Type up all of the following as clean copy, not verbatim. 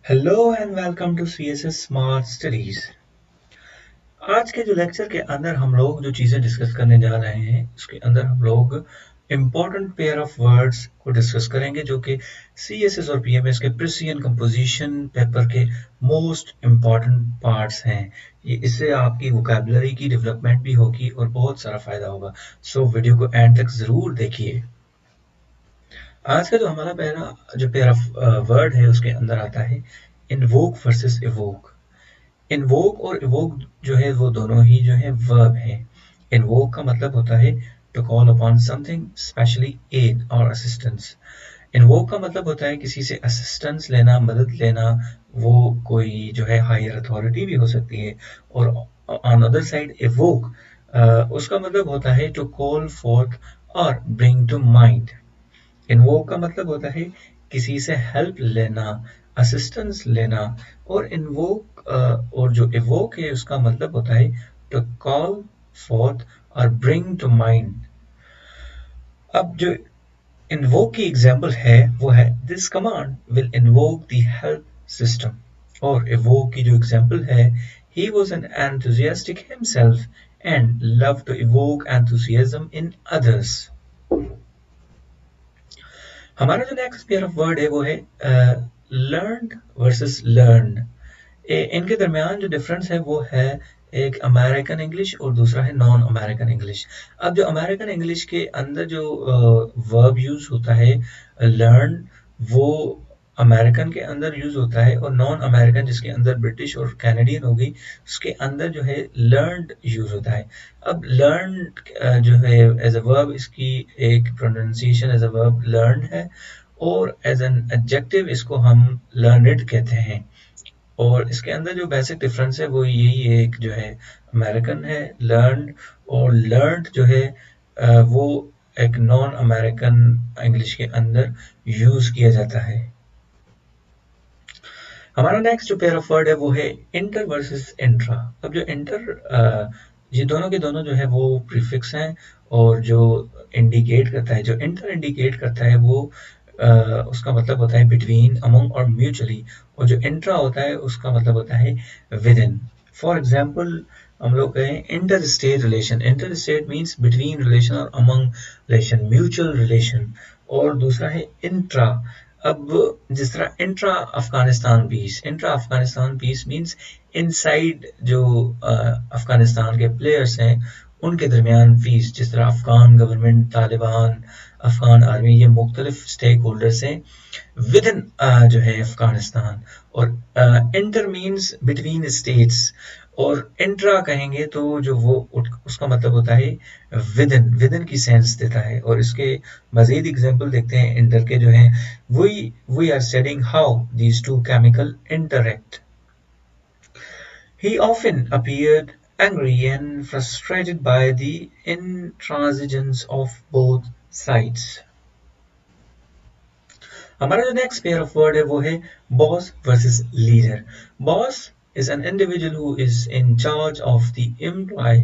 Hello and welcome to CSS smart studies. आज के जो लेक्चर के अंदर हम लोग जो चीज़ें डिस्कस करने जा रहे हैं उसके अंदर हम लोग इम्पोर्टेंट पेयर ऑफ वर्ड्स को डिस्कस करेंगे जो कि सीएसएस और पीएमएस के प्रिसिजन कंपोजिशन पेपर के मोस्ट इम्पॉर्टेंट पार्ट्स हैं। ये इससे आपकी वोकैबुलरी की डेवलपमेंट भी होगी और बहुत सारा फायदा होगा। सो वीडियो को एंड तक ज़रूर देखिए। आज का जो हमारा पहला जो पेयर ऑफ वर्ड है उसके अंदर आता है इन्वोक वर्सेस इवोक। इन्वोक और इवोक जो है वो दोनों ही जो है वर्ब है। इन्वोक का मतलब होता है to call upon something specially aid और असिस्टेंस। इन्वोक का मतलब होता है किसी से असिस्टेंस लेना, मदद लेना। वो कोई जो है हायर अथॉरिटी भी हो सकती है। और ऑन अदर साइड इवोक उसका मतलब होता है टू कॉल फोर्थ और ब्रिंग टू माइंड। इन्वोक का मतलब होता है किसी से हेल्प लेना, असिस्टेंस लेना। और इन्वोक और जो इवोक है उसका मतलब होता है टू कॉल फोर्थ और ब्रिंग टू माइंड। अब जो इन्वोक की एग्जाम्पल है वो है this command will invoke the help system. और इवोक की जो एग्जाम्पल है he was an enthusiastic himself and loved to evoke enthusiasm in others। हमारा जो नेक्स्ट पेयर ऑफ वर्ड है वो है लर्नड वर्सेस लर्न। इनके दरमियान जो डिफरेंस है वो है एक अमेरिकन इंग्लिश और दूसरा है नॉन अमेरिकन इंग्लिश। अब जो अमेरिकन इंग्लिश के अंदर जो वर्ब यूज होता है लर्न, वो अमेरिकन के अंदर यूज होता है। और नॉन अमेरिकन जिसके अंदर ब्रिटिश और कैनेडियन होगी उसके अंदर जो है लर्नड यूज होता है। अब लर्न जो है एज अ वर्ब, इसकी एक pronunciation as a verb learn है और एज एन एडजेक्टिव इसको हम लर्नड कहते हैं। और इसके अंदर जो बेसिक डिफरेंस है वो यही है, एक जो है अमेरिकन है लर्न और लर्न जो है वो एक नॉन अमेरिकन इंग्लिश के अंदर यूज किया जाता है। हमारा नेक्स्ट जो पेयर ऑफ वर्ड है वो है इंटर वर्सेस इंट्रा। अब जो इंटर ये दोनों के दोनों जो है वो प्रीफिक्स हैं और जो इंडिकेट करता है, जो इंटर इंडिकेट करता है वो उसका मतलब होता है बिटवीन, अमंग और म्यूचुअली। और जो इंट्रा होता है उसका मतलब होता है विद इन। फॉर एग्जाम्पल हम लोग कहें inter state relation. Inter state means between relation और अमंग रिलेशन, म्यूचुअल रिलेशन। और दूसरा है इंट्रा। अब जिस तरह intra Afghanistan peace means inside जो अफगानिस्तान के प्लेयर्स हैं उनके दरमियान पीस। जिस तरह अफगान गवर्नमेंट, तालिबान, अफगान आर्मी, ये मुख्तलिफ स्टेक होल्डर्स हैं विद इन जो है अफगानिस्तान। और इंटर मीन्स बिटवीन स्टेट्स। और इंट्रा कहेंगे तो जो वो उसका मतलब होता है विद इन की सेंस देता है। और इसके मजीद एग्जांपल देखते हैं इंटर के जो हैं। We are studying how these two chemical interact. He often appeared angry and frustrated by the intransigence of both sides। हमारा जो नेक्स्ट पेयर ऑफ वर्ड है वो है boss versus leader. Boss is an individual who is in charge of the employee.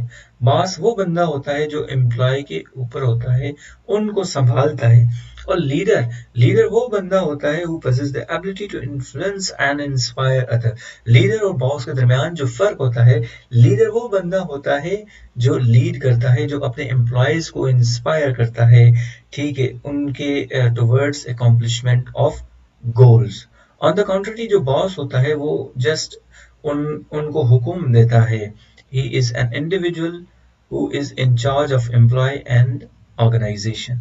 Boss वो बंदा होता है जो एम्प्लॉय के ऊपर होता है, उनको संभालता है। और लीडर लीडर वो बंदा होता है who possesses the ability to influence and inspire other। Leader और बॉस के दरमियान जो फर्क होता है, लीडर वो बंदा होता है जो लीड करता है, जो अपने एम्प्लॉयज को इंस्पायर करता है, ठीक है, उनके towards accomplishment of goals. On the contrary जो बॉस होता है वो जस्ट उनको हुक्म देता है। He is an individual who is in charge of employ and organisation.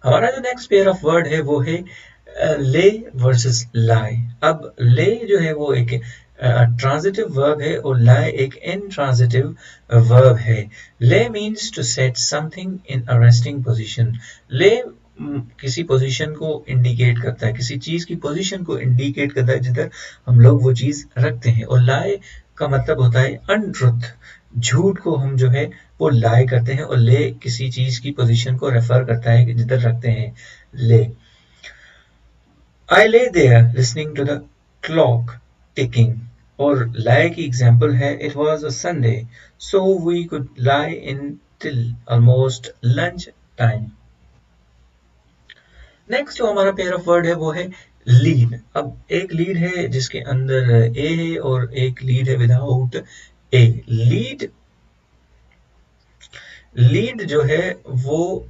हमारा जो नेक्स्ट पेयर ऑफ वर्ड है वो है ले वर्सेस लाई। अब ले जो है वो एक ट्रांजिटिव वर्ब है और लाई एक इनट्रांजिटिव वर्ब है। Lay means to set something in a resting position. Lay किसी पोजीशन को इंडिकेट करता है, किसी चीज की पोजीशन को इंडिकेट करता है जिधर हम लोग वो चीज रखते हैं। और लाई का मतलब होता है अनट्रुथ, झूठ को हम जो है वो लाई करते हैं। और ले किसी चीज की पोजीशन को रेफर करता है कि जिधर रखते हैं lay. I lay there listening to the clock ticking. और लाई की एग्जांपल है it was a Sunday so we could lie in till almost lunch time. Next जो हमारा पेयर ऑफ वर्ड है वो है लीड, अब एक लीड है जिसके अंदर ए है और एक लीड है विदाउट ए। लीड जो है वो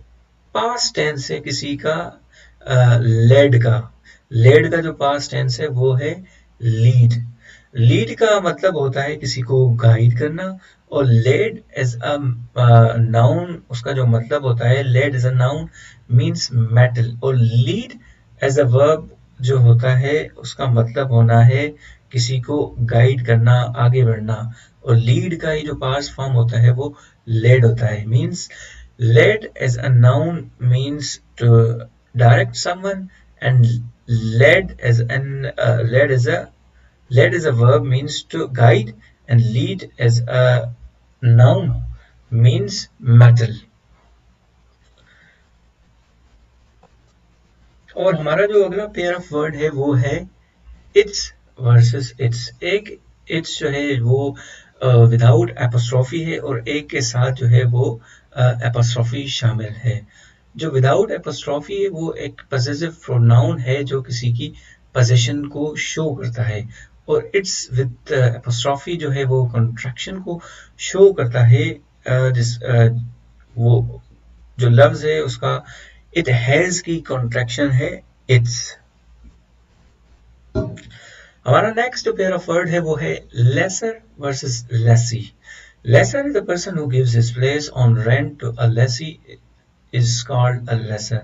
पास्ट टेंस है किसी का, लेड का जो पास्ट टेंस है वो है लीड। लीड का मतलब होता है किसी को गाइड करना, और लेड एज अ नाउन, उसका जो मतलब होता है lead as a noun means metal, और लीड एज अ वर्ब जो होता है उसका मतलब होना है किसी को गाइड करना, आगे बढ़ना। और लीड का ही जो पास्ट फॉर्म होता है वो लेड होता है। Means led as a noun means to direct someone, and led as an led as a verb means to guide, and lead as a noun means metal। और हमारा जो अगला पेयर ऑफ वर्ड है वो है it's versus it's. एक it's जो है वो विदाउट एपोस्ट्रोफी है, और एक के साथ जो है वो एपोस्ट्रोफी शामिल है। जो विदाउट एपोस्ट्रोफी है वो एक पजेसिव प्रोनाउन है जो किसी की पोजीशन को शो करता है, और इट्स विद एपोस्ट्रोफी जो है वो कॉन्ट्रैक्शन को शो करता है। वो जो लफ्ज है उसका इट हैज की कॉन्ट्रैक्शन है इट्स। हमारा नेक्स्ट जो पेयर ऑफ वर्ड है वो है lessor versus lessee. Lessor is the person who gives his place on rent to a lessee is called a lessor.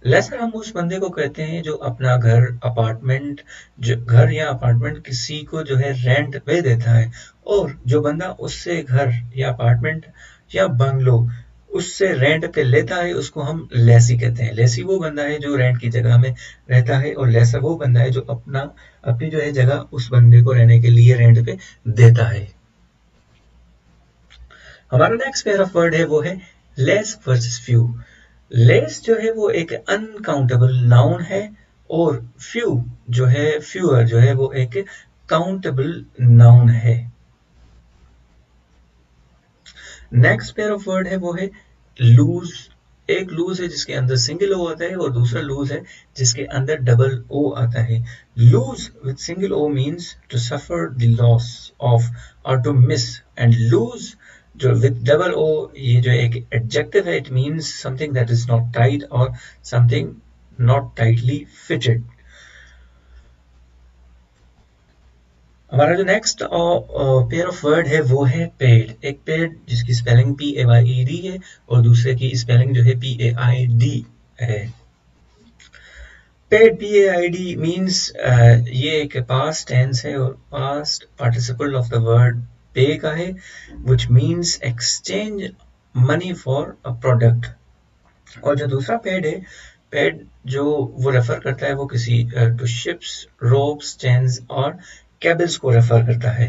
Lessor हम उस बंदे को कहते हैं जो अपना घर, अपार्टमेंट, जो घर या अपार्टमेंट किसी को जो है रेंट पे देता है, और जो बंदा उससे घर या अपार्टमेंट या बंगलो उससे रेंट पे लेता है उसको हम लेसी कहते हैं। लेसी वो बंदा है जो रेंट की जगह में रहता है, और लेसर वो बंदा है जो अपनी जो है जगह उस बंदे को रहने के लिए रेंट पे देता है। हमारा नेक्स्ट पेयर ऑफ वर्ड है वो है लेस वर्सेस फ्यू। लेस जो है वो एक अनकाउंटेबल नाउन है, और फ्यूअर जो है वो एक काउंटेबल नाउन है। नेक्स्ट पेयर ऑफ वर्ड है वो है लूज। एक लूज है जिसके अंदर सिंगल ओ आता है, और दूसरा लूज है जिसके अंदर डबल ओ आता है। Lose with single O means to suffer the loss of और टू मिस, एंड लूज जो विद डबल ओ ये जो एक एडजेक्टिव है, it means something that is not tight और समथिंग नॉट टाइटली फिटेड। हमारा जो नेक्स्ट पेयर ऑफ वर्ड है वो है पेड। एक पेड जिसकी स्पेलिंग PAYED है, और दूसरे की स्पेलिंग जो है PAID है। पेड PAID मींस ये एक पास्ट टेंस है, और past participle of the word पे का है, which means exchange money for a product. और जो दूसरा पेड है, पेड जो वो रेफर करता है वो किसी टू शिप्स, रोप्स, चेन्स और केबल्स को रेफर करता है।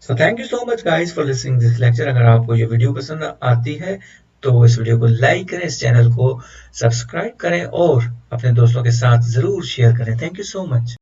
So thank you so much guys for listening this lecture. अगर आपको ये वीडियो पसंद आती है तो इस वीडियो को लाइक करें, इस चैनल को सब्सक्राइब करें, और अपने दोस्तों के साथ जरूर शेयर करें। Thank you so much.